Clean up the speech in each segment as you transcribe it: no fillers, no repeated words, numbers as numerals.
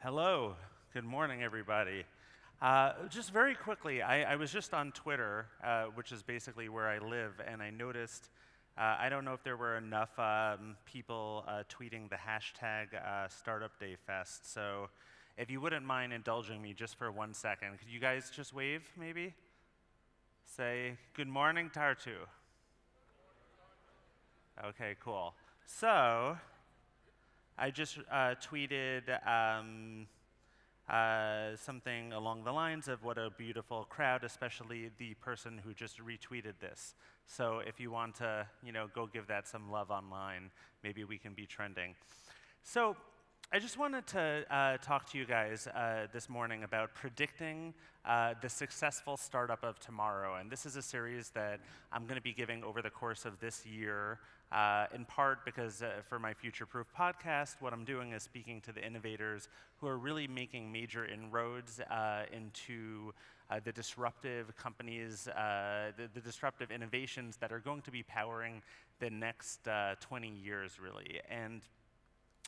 Hello, good morning, everybody. Just very quickly, I was just on Twitter, which is basically where I live, and I noticed, I don't know if there were enough people tweeting the hashtag Startup Day Fest, so if you wouldn't mind indulging me just for 1 second, could you guys just wave, maybe? Say, good morning, Tartu. Okay, cool. So, I just tweeted something along the lines of what a beautiful crowd, especially the person who just retweeted this. So if you want to, go give that some love online, maybe we can be trending. So I just wanted to talk to you guys this morning about predicting the successful startup of tomorrow. And this is a series that I'm going to be giving over the course of this year, in part because for my Future Proof podcast, what I'm doing is speaking to the innovators who are really making major inroads into the disruptive companies, the disruptive innovations that are going to be powering the next 20 years, really. And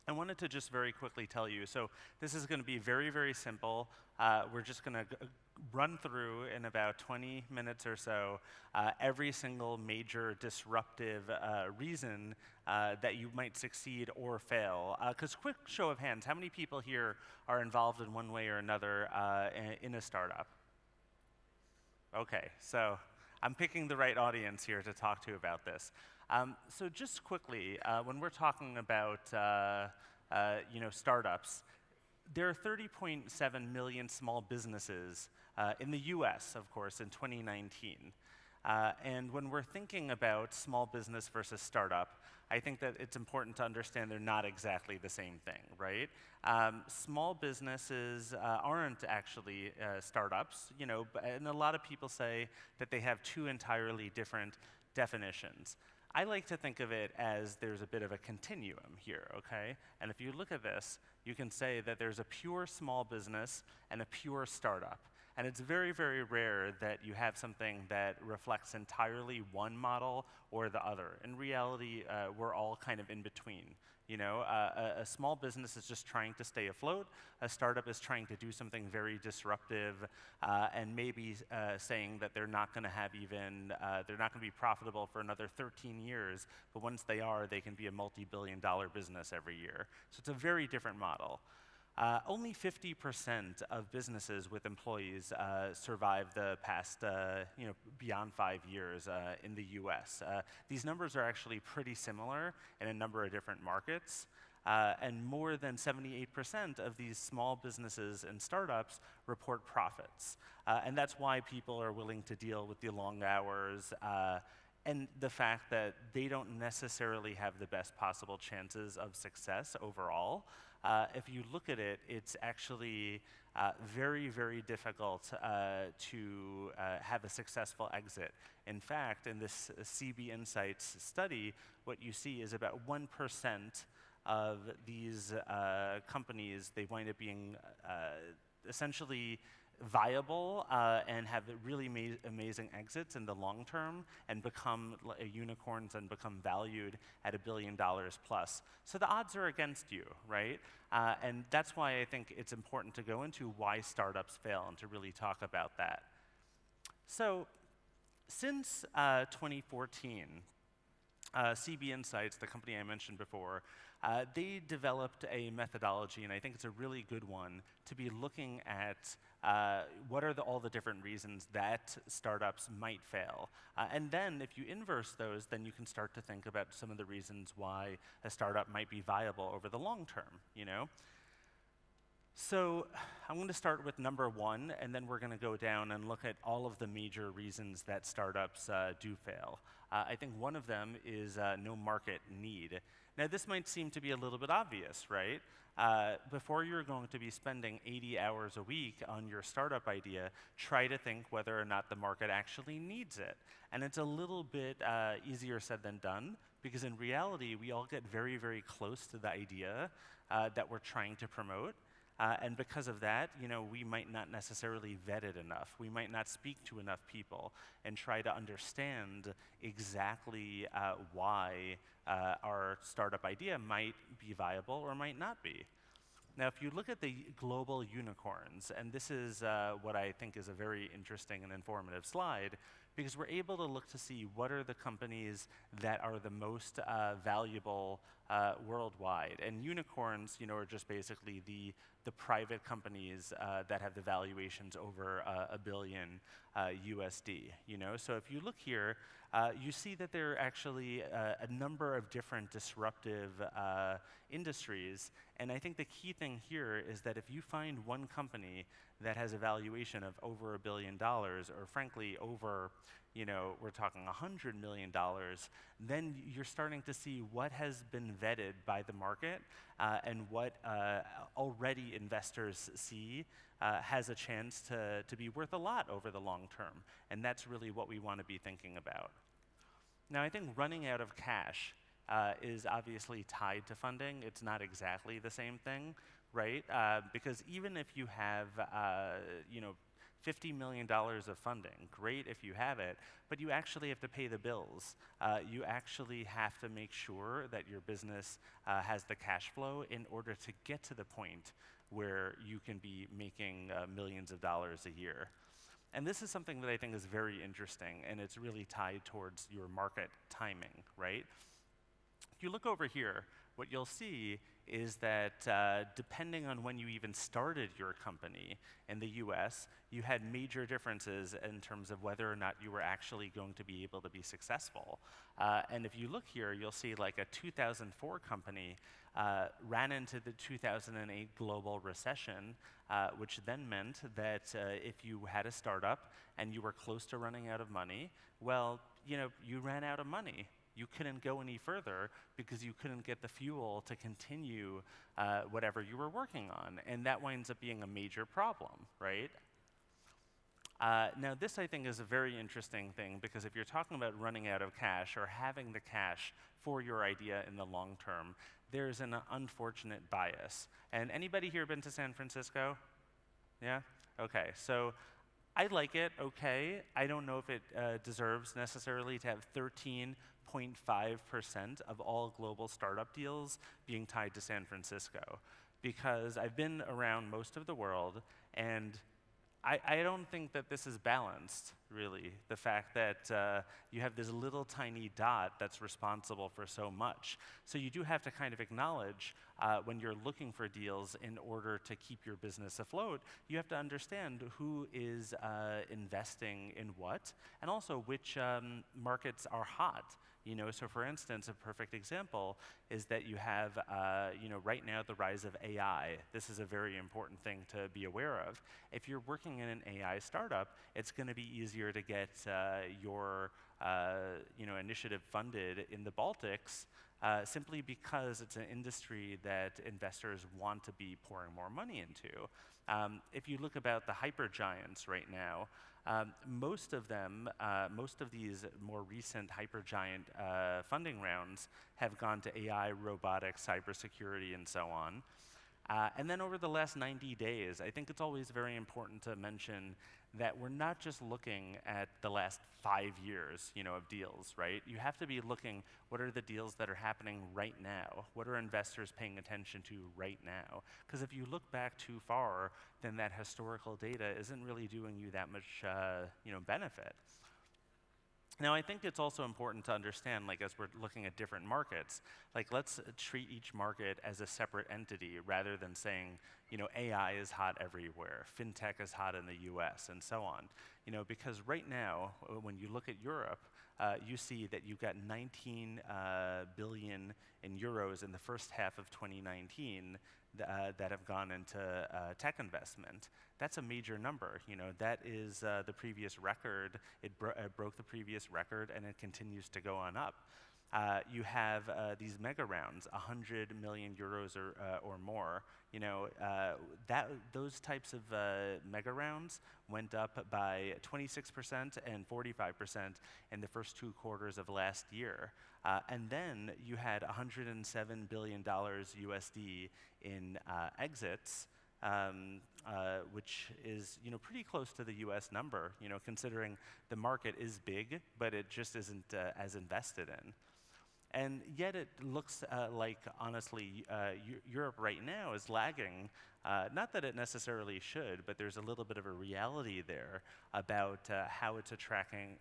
I wanted to just very quickly tell you, so this is going to be very, very simple. We're just going to run through in about 20 minutes or so every single major disruptive reason that you might succeed or fail. Because quick show of hands, how many people here are involved in one way or another in a startup? Okay, so I'm picking the right audience here to talk to about this. So just quickly, when we're talking about startups, there are 30.7 million small businesses in the US, of course, in 2019. And when we're thinking about small business versus startup, I think that it's important to understand they're not exactly the same thing, right? Small businesses aren't actually startups, and a lot of people say that they have two entirely different definitions. I like to think of it as there's a bit of a continuum here, okay? And if you look at this, you can say that there's a pure small business and a pure startup. And it's very, very rare that you have something that reflects entirely one model or the other. In reality, we're all kind of in between. A small business is just trying to stay afloat. A startup is trying to do something very disruptive and maybe saying that they're not going to have they're not going to be profitable for another 13 years, but once they are, they can be a multi-billion-dollar business every year. So it's a very different model. Only 50% of businesses with employees survive the past, beyond 5 years in the US. These numbers are actually pretty similar in a number of different markets. And more than 78% of these small businesses and startups report profits. And that's why people are willing to deal with the long hours and the fact that they don't necessarily have the best possible chances of success overall. If you look at it, it's actually very, very difficult to have a successful exit. In fact, in this CB Insights study, what you see is about 1% of these companies, they wind up being essentially viable and have really amazing exits in the long term and become unicorns and become valued at $1 billion plus. So the odds are against you, right? And that's why I think it's important to go into why startups fail and to really talk about that. So since 2014, CB Insights, the company I mentioned before, they developed a methodology, and I think it's a really good one, to be looking at what are all the different reasons that startups might fail. And then if you inverse those, then you can start to think about some of the reasons why a startup might be viable over the long term, So I'm going to start with number one, and then we're going to go down and look at all of the major reasons that startups do fail. I think one of them is no market need. Now, this might seem to be a little bit obvious, right? Before you're going to be spending 80 hours a week on your startup idea, try to think whether or not the market actually needs it. And it's a little bit easier said than done, because in reality, we all get very, very close to the idea that we're trying to promote. And because of that, we might not necessarily vet it enough. We might not speak to enough people and try to understand exactly why our startup idea might be viable or might not be. Now, if you look at the global unicorns, and this is what I think is a very interesting and informative slide, because we're able to look to see what are the companies that are the most valuable worldwide. And unicorns, are just basically the private companies that have the valuations over $1 billion USD. So if you look here, you see that there are actually a number of different disruptive industries. And I think the key thing here is that if you find one company that has a valuation of over $1 billion, or frankly over, we're talking $100 million, then you're starting to see what has been vetted by the market and what already investors see has a chance to be worth a lot over the long term. And that's really what we want to be thinking about. Now, I think running out of cash is obviously tied to funding. It's not exactly the same thing, right? Because even if you have, $50 million of funding, great if you have it, but you actually have to pay the bills. You actually have to make sure that your business has the cash flow in order to get to the point where you can be making millions of dollars a year. And this is something that I think is very interesting, and it's really tied towards your market timing, right? If you look over here, what you'll see is that depending on when you even started your company in the US, you had major differences in terms of whether or not you were actually going to be able to be successful. And if you look here, you'll see like a 2004 company ran into the 2008 global recession, which then meant that if you had a startup and you were close to running out of money, well, you ran out of money. You couldn't go any further because you couldn't get the fuel to continue whatever you were working on. And that winds up being a major problem, right? Now, this, I think, is a very interesting thing, because if you're talking about running out of cash or having the cash for your idea in the long term, there's an unfortunate bias. And anybody here been to San Francisco? Yeah? Okay, so I like it, okay. I don't know if it deserves necessarily to have 13.5% of all global startup deals being tied to San Francisco, because I've been around most of the world, and I don't think that this is balanced, really. The fact that you have this little tiny dot that's responsible for so much. So you do have to kind of acknowledge when you're looking for deals in order to keep your business afloat, you have to understand who is investing in what, and also which markets are hot. So for instance, a perfect example is that you have, right now the rise of AI. This is a very important thing to be aware of. If you're working in an AI startup, it's going to be easier to get your, initiative funded in the Baltics simply because it's an industry that investors want to be pouring more money into. If you look about the hypergiants right now, most of these more recent hypergiant funding rounds have gone to AI, robotics, cybersecurity, and so on. And then over the last 90 days, I think it's always very important to mention that we're not just looking at the last 5 years, of deals, right? You have to be looking, what are the deals that are happening right now? What are investors paying attention to right now? Because if you look back too far, then that historical data isn't really doing you that much, benefit. Now, I think it's also important to understand, as we're looking at different markets, let's treat each market as a separate entity rather than saying, AI is hot everywhere, fintech is hot in the US, and so on. Because right now, when you look at Europe, you see that you've got 19 billion in euros in the first half of 2019 that have gone into tech investment. That's a major number. That is the previous record. It broke the previous record, and it continues to go on up. You have these mega rounds, 100 million euros or more. Those types of mega rounds went up by 26% and 45% in the first 2 quarters of last year. And then you had $107 billion USD in exits, which is pretty close to the US number, considering the market is big, but it just isn't as invested in. And yet it looks like, honestly, Europe right now is lagging. Not that it necessarily should, but there's a little bit of a reality there about how it's attracting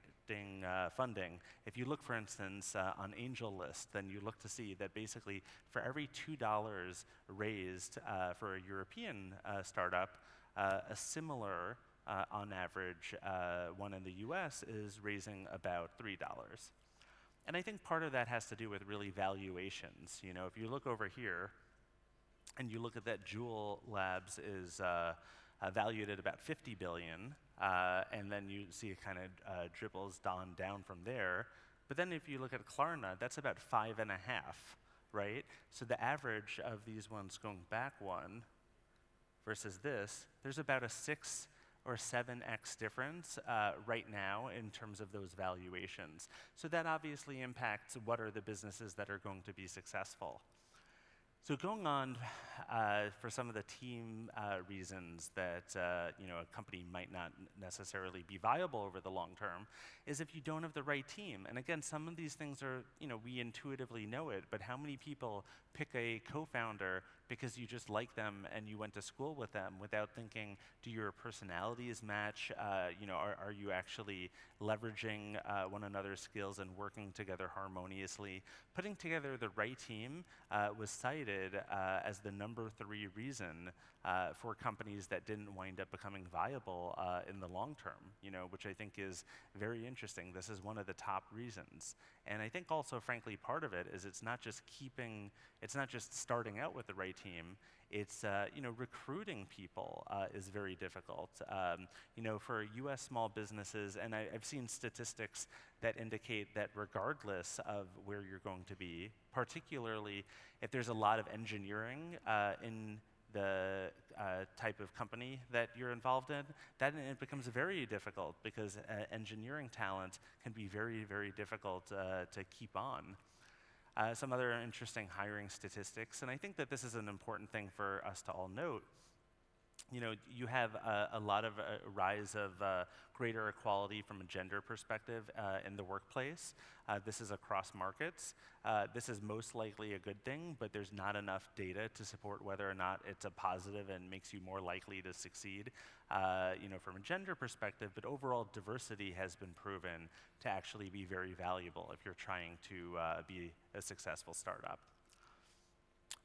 funding. If you look, for instance, on AngelList, then you look to see that basically for every $2 raised for a European startup, a similar, on average, one in the US is raising about $3. And I think part of that has to do with really valuations. You know, if you look over here and you look at that Jewel Labs is valued at about 50 billion, and then you see it kind of dribbles down from there. But then if you look at Klarna, that's about 5.5, right? So the average of these ones going back one versus this, there's about a 6 or 7x difference right now in terms of those valuations. So that obviously impacts what are the businesses that are going to be successful. So going on for some of the team reasons that a company might not necessarily be viable over the long term is if you don't have the right team. And again, some of these things are, we intuitively know it, but how many people pick a co-founder because you just like them and you went to school with them without thinking, do your personalities match? Are you actually leveraging one another's skills and working together harmoniously? Putting together the right team was cited as the number 3 reason for companies that didn't wind up becoming viable in the long term, which I think is very interesting. This is one of the top reasons. And I think also, frankly, part of it is it's not just starting out with the right team, it's, recruiting people is very difficult. For US small businesses, and I've seen statistics that indicate that regardless of where you're going to be, particularly if there's a lot of engineering in the type of company that you're involved in, then it becomes very difficult because engineering talent can be very, very difficult to keep on. Some other interesting hiring statistics, and I think that this is an important thing for us to all note. You have a lot of rise of greater equality from a gender perspective in the workplace. This is across markets. This is most likely a good thing, but there's not enough data to support whether or not it's a positive and makes you more likely to succeed, from a gender perspective. But overall, diversity has been proven to actually be very valuable if you're trying to be a successful startup.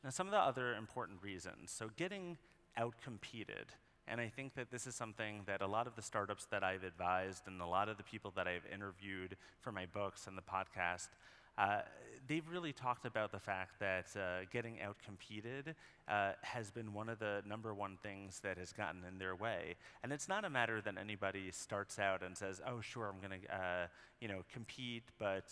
Now, some of the other important reasons. So getting outcompeted. And I think that this is something that a lot of the startups that I've advised and a lot of the people that I've interviewed for my books and the podcast, they've really talked about the fact that getting outcompeted has been one of the number 1 things that has gotten in their way. And it's not a matter that anybody starts out and says, oh, sure, I'm going to compete, but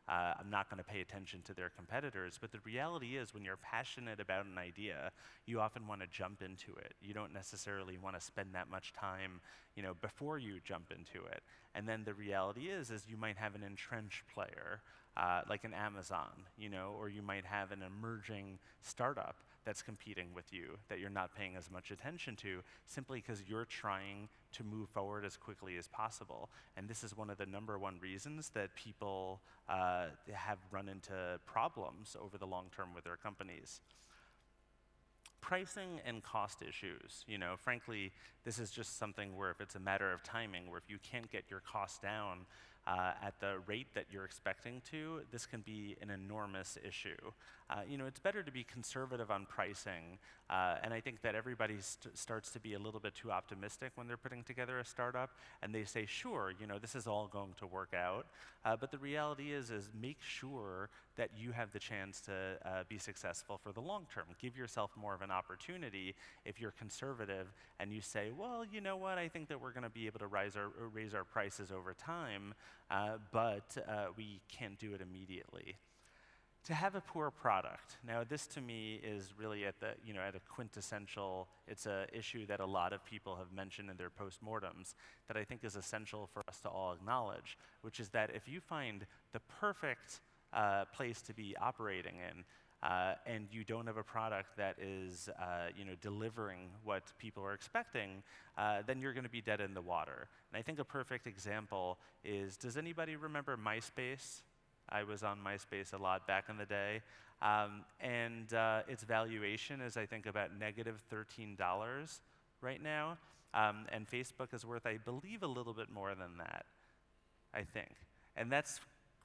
I'm not going to pay attention to their competitors. But the reality is when you're passionate about an idea, you often want to jump into it. You don't necessarily want to spend that much time before you jump into it. And then the reality is you might have an entrenched player, like an Amazon, or you might have an emerging startup that's competing with you that you're not paying as much attention to simply because you're trying to move forward as quickly as possible. And this is one of the number 1 reasons that people have run into problems over the long term with their companies. Pricing and cost issues. Frankly, this is just something where if it's a matter of timing, where if you can't get your costs down at the rate that you're expecting to, this can be an enormous issue. It's better to be conservative on pricing, and I think that everybody starts to be a little bit too optimistic when they're putting together a startup, and they say, sure, this is all going to work out, but the reality is make sure that you have the chance to be successful for the long term. Give yourself more of an opportunity if you're conservative and you say, well, you know what, I think that we're going to be able to raise our prices over time, but we can't do it immediately. To have a poor product. Now, this to me is really at a quintessential, it's an issue that a lot of people have mentioned in their postmortems that I think is essential for us to all acknowledge, which is that if you find the perfect place to be operating in, and you don't have a product that is delivering what people are expecting, then you're going to be dead in the water. And I think a perfect example is, does anybody remember MySpace? I was on MySpace a lot back in the day. And its valuation is, I think, about negative $13 right now. And Facebook is worth, I believe, a little bit more than that, I think. And that's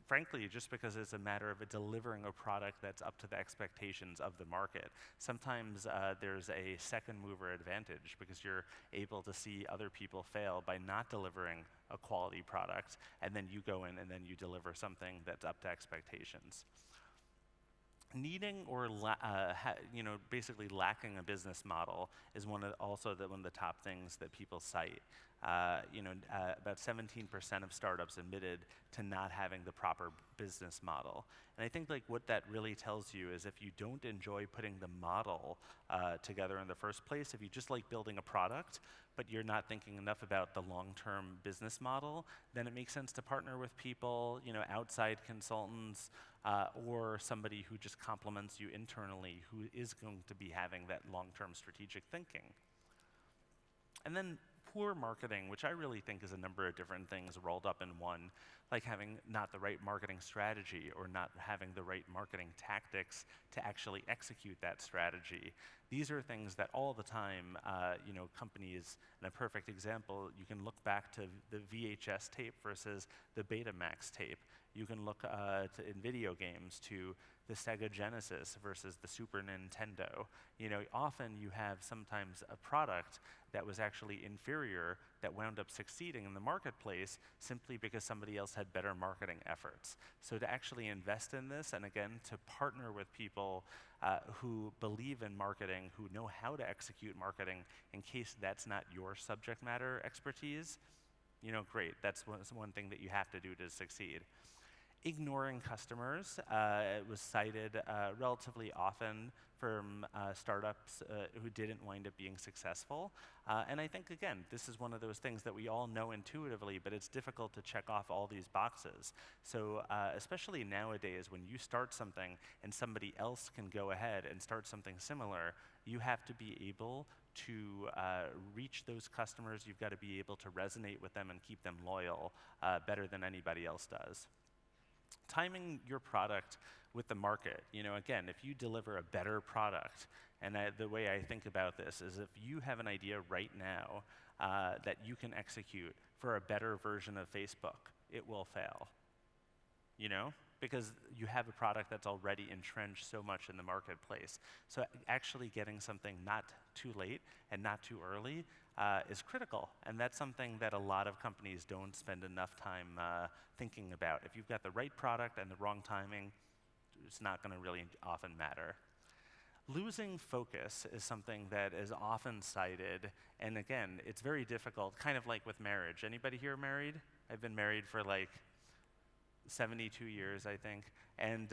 frankly just because it's a matter of delivering a product that's up to the expectations of the market. Sometimes there's a second mover advantage because you're able to see other people fail by not delivering a quality product, and then you go in and then you deliver something that's up to expectations. Needing or basically lacking a business model is one of the top things that people cite. About 17% of startups admitted to not having the proper business model. And I think what that really tells you is if you don't enjoy putting the model together in the first place, if you just like building a product, but you're not thinking enough about the long-term business model, then it makes sense to partner with people, outside consultants, or somebody who just complements you internally, who is going to be having that long-term strategic thinking. And then poor marketing, which I really think is a number of different things rolled up in one, like having not the right marketing strategy or not having the right marketing tactics to actually execute that strategy. These are things that all the time, companies, and a perfect example, you can look back to the VHS tape versus the Betamax tape. You can look in video games to the Sega Genesis versus the Super Nintendo. Often you have sometimes a product that was actually inferior that wound up succeeding in the marketplace simply because somebody else had better marketing efforts. So to actually invest in this, and again, to partner with people who believe in marketing, who know how to execute marketing in case that's not your subject matter expertise, great. That's one thing that you have to do to succeed. Ignoring customers was cited relatively often from startups who didn't wind up being successful. And I think, again, this is one of those things that we all know intuitively, but it's difficult to check off all these boxes. So especially nowadays, when you start something and somebody else can go ahead and start something similar, you have to be able to reach those customers. You've got to be able to resonate with them and keep them loyal better than anybody else does. Timing your product with the market. Again, if you deliver a better product, and the way I think about this is if you have an idea right now that you can execute for a better version of Facebook, it will fail. Because you have a product that's already entrenched so much in the marketplace. So actually getting something not too late and not too early is critical. And that's something that a lot of companies don't spend enough time thinking about. If you've got the right product and the wrong timing, it's not going to really often matter. Losing focus is something that is often cited. And again, it's very difficult, kind of like with marriage. Anybody here married? I've been married for 72 years, I think. And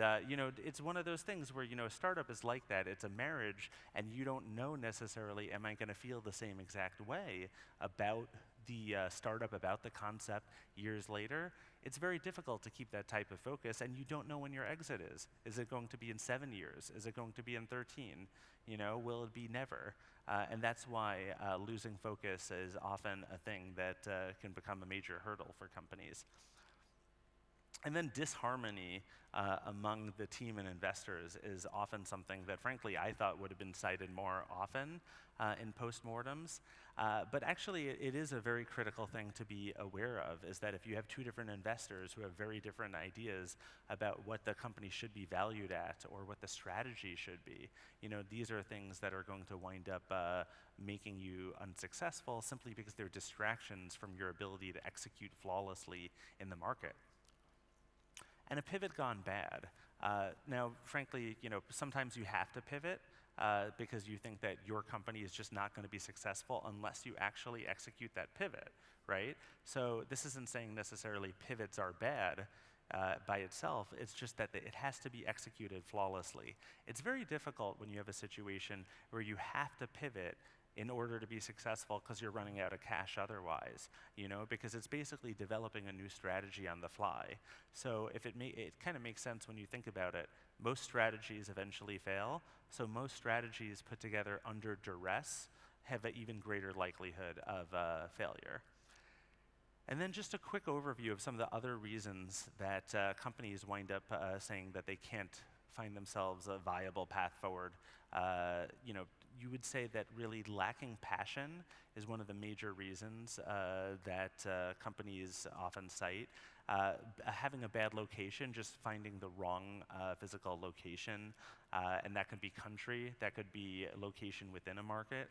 it's one of those things where a startup is like that. It's a marriage, and you don't know necessarily, am I going to feel the same exact way about the startup, about the concept years later? It's very difficult to keep that type of focus, and you don't know when your exit is. Is it going to be in 7 years? Is it going to be in 13? Will it be never? And that's why losing focus is often a thing that can become a major hurdle for companies. And then disharmony among the team and investors is often something that, frankly, I thought would have been cited more often in postmortems. But actually, it is a very critical thing to be aware of, is that if you have two different investors who have very different ideas about what the company should be valued at or what the strategy should be, these are things that are going to wind up making you unsuccessful simply because they're distractions from your ability to execute flawlessly in the market. And a pivot gone bad. Now, frankly, sometimes you have to pivot because you think that your company is just not going to be successful unless you actually execute that pivot, right? So this isn't saying necessarily pivots are bad by itself. It's just that it has to be executed flawlessly. It's very difficult when you have a situation where you have to pivot in order to be successful because you're running out of cash otherwise, because it's basically developing a new strategy on the fly. So it kind of makes sense when you think about it. Most strategies eventually fail, so most strategies put together under duress have an even greater likelihood of failure. And then just a quick overview of some of the other reasons that companies wind up saying that they can't find themselves a viable path forward. You would say that really lacking passion is one of the major reasons that companies often cite. Having a bad location, just finding the wrong physical location, and that could be country, that could be location within a market.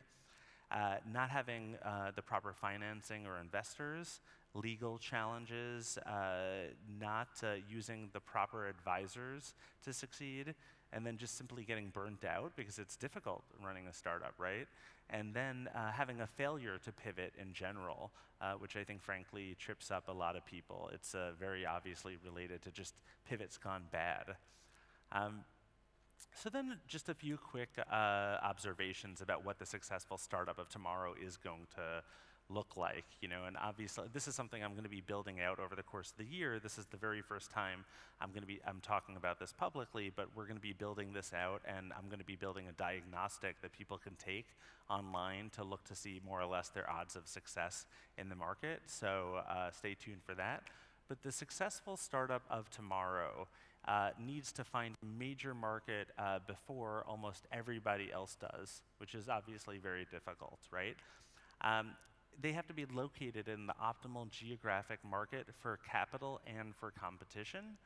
Not having the proper financing or investors, legal challenges, not using the proper advisors to succeed, and then just simply getting burnt out because it's difficult running a startup, right? And then having a failure to pivot in general, which I think frankly trips up a lot of people. It's very obviously related to just pivots gone bad. So then just a few quick observations about what the successful startup of tomorrow is going to look like, and obviously this is something I'm going to be building out over the course of the year. This is the very first time I'm talking about this publicly, but we're going to be building this out, and I'm going to be building a diagnostic that people can take online to look to see more or less their odds of success in the market. So stay tuned for that. But the successful startup of tomorrow needs to find a major market before almost everybody else does, which is obviously very difficult, right? They have to be located in the optimal geographic market for capital and for competition.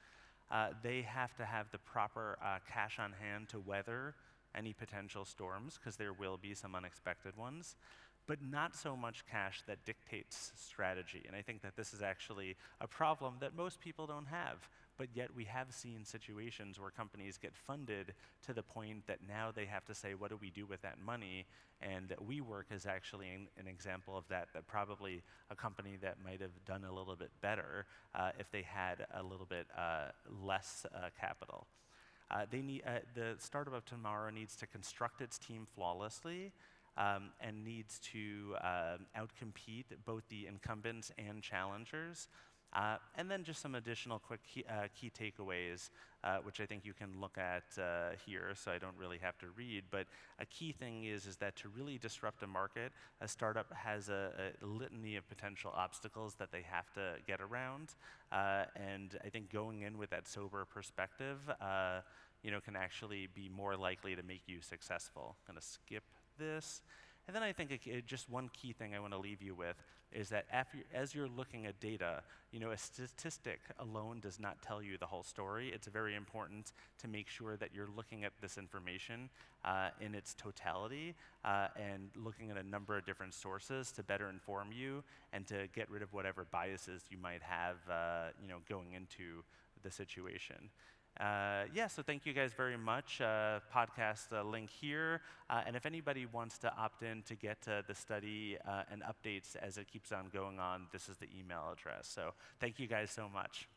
They have to have the proper cash on hand to weather any potential storms, because there will be some unexpected ones, but not so much cash that dictates strategy. And I think that this is actually a problem that most people don't have. But yet we have seen situations where companies get funded to the point that now they have to say, what do we do with that money? And WeWork is actually an example of that probably a company that might have done a little bit better if they had a little bit less capital. The startup of tomorrow needs to construct its team flawlessly and needs to outcompete both the incumbents and challengers. And then just some additional quick key takeaways, which I think you can look at here, so I don't really have to read. But a key thing is that to really disrupt a market, a startup has a litany of potential obstacles that they have to get around. And I think going in with that sober perspective, can actually be more likely to make you successful. I'm going to skip this. And then I think just one key thing I want to leave you with is that as you're looking at data, a statistic alone does not tell you the whole story. It's very important to make sure that you're looking at this information in its totality and looking at a number of different sources to better inform you and to get rid of whatever biases you might have going into the situation. So thank you guys very much. Podcast link here. And if anybody wants to opt in to get the study and updates as it keeps on going on, this is the email address. So thank you guys so much.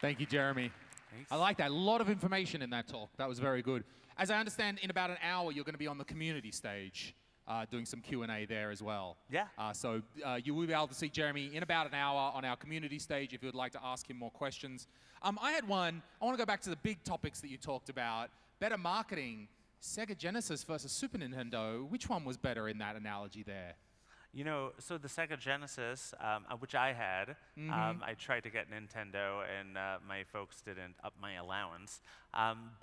Thank you, Jeremy. Thanks. I like that. A lot of information in that talk. That was very good. As I understand, in about an hour, you're going to be on the community stage. Doing some Q&A there as well. Yeah. So you will be able to see Jeremy in about an hour on our community stage if you would like to ask him more questions. I had one. I want to go back to the big topics that you talked about. Better marketing, Sega Genesis versus Super Nintendo. Which one was better in that analogy there? So the Sega Genesis, which I had, I tried to get Nintendo, and my folks didn't up my allowance.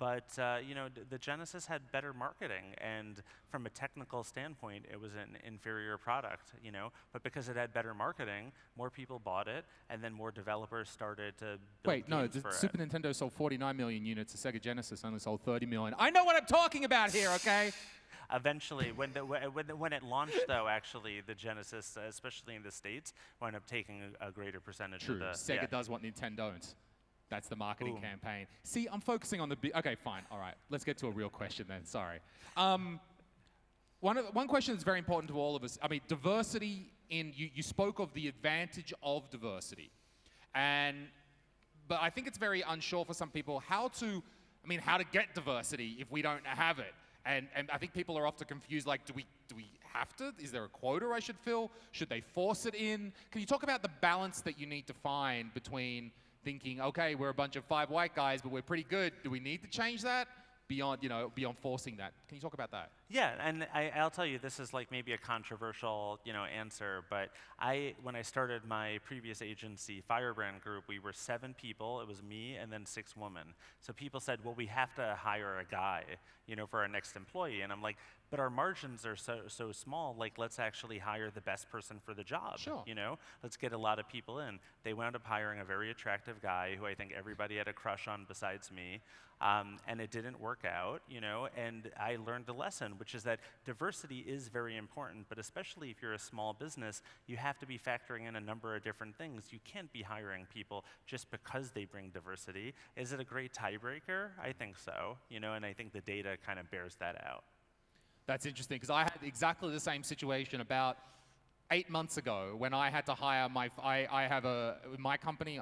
But the Genesis had better marketing, and from a technical standpoint, it was an inferior product. But because it had better marketing, more people bought it, and then more developers started to build games for it. Super Nintendo sold 49 million units. The Sega Genesis only sold 30 million. I know what I'm talking about here, okay? Eventually, when it launched, though, actually, the Genesis, especially in the States, wound up taking a greater percentage of the... Sega does what Nintendo don't. That's the marketing campaign. See, I'm focusing on the big... Okay, fine. All right. Let's get to a real question then. Sorry. One question that's very important to all of us. I mean, diversity in... You spoke of the advantage of diversity. But I think it's very unsure for some people how to get diversity if we don't have it. And I think people are often confused, like, do we have to? Is there a quota I should fill? Should they force it in? Can you talk about the balance that you need to find between thinking, okay, we're a bunch of 5 white guys, but we're pretty good. Do we need to change that beyond forcing that? Can you talk about that? Yeah, and I'll tell you, this is like maybe a controversial, answer, but when I started my previous agency, Firebrand Group, we were 7 people. It was me and then 6 women. So people said, well, we have to hire a guy, for our next employee. And I'm like, but our margins are so small. Like, let's actually hire the best person for the job. Sure. Let's get a lot of people in. They wound up hiring a very attractive guy who I think everybody had a crush on besides me. And it didn't work out, and I learned a lesson, which is that diversity is very important, but especially if you're a small business, you have to be factoring in a number of different things. You can't be hiring people just because they bring diversity. Is it a great tiebreaker? I think so, and I think the data kind of bears that out. That's interesting, because I had exactly the same situation about 8 months ago when I had to hire my company,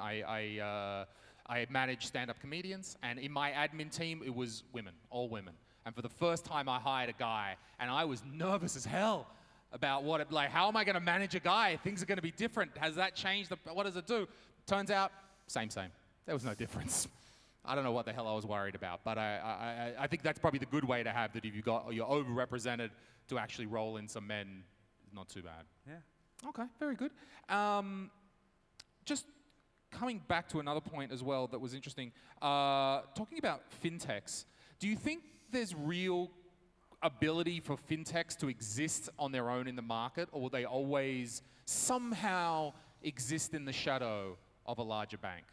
I manage stand-up comedians, and in my admin team, it was women, all women. And for the first time, I hired a guy, and I was nervous as hell about how am I going to manage a guy? Things are going to be different. Has that changed? What does it do? Turns out, same. There was no difference. I don't know what the hell I was worried about, but I think that's probably the good way to have that. If you're overrepresented, to actually roll in some men, not too bad. Yeah. Okay, very good. Just coming back to another point as well that was interesting, talking about fintechs, do you think there's real ability for fintechs to exist on their own in the market, or will they always somehow exist in the shadow of a larger bank?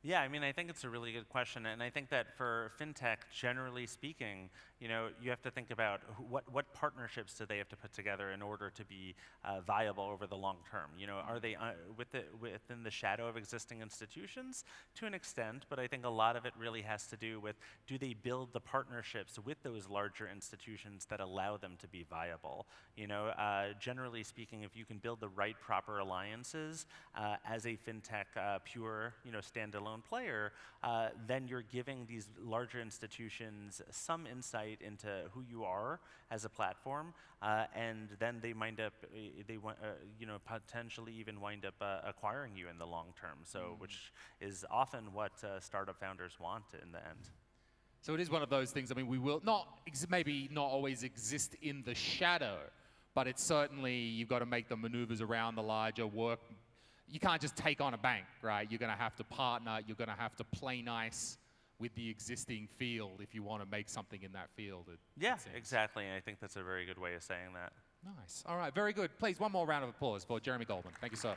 Yeah, I think it's a really good question, and I think that for fintech, generally speaking, you have to think about what partnerships do they have to put together in order to be viable over the long term. Are they within the shadow of existing institutions? To an extent, but I think a lot of it really has to do with, do they build the partnerships with those larger institutions that allow them to be viable? Generally speaking, if you can build the right proper alliances as a fintech pure, standalone player, then you're giving these larger institutions some insight into who you are as a platform, and then they potentially even wind up acquiring you in the long term. So, which is often what startup founders want in the end. So it is one of those things. We will maybe not always exist in the shadow, but it's certainly, you've got to make the maneuvers around the larger work. You can't just take on a bank, right? You're going to have to partner. You're going to have to play nice with the existing field if you want to make something in that field. Yeah, exactly. And I think that's a very good way of saying that. Nice. All right, very good. Please, one more round of applause for Jeremy Goldman. Thank you, sir.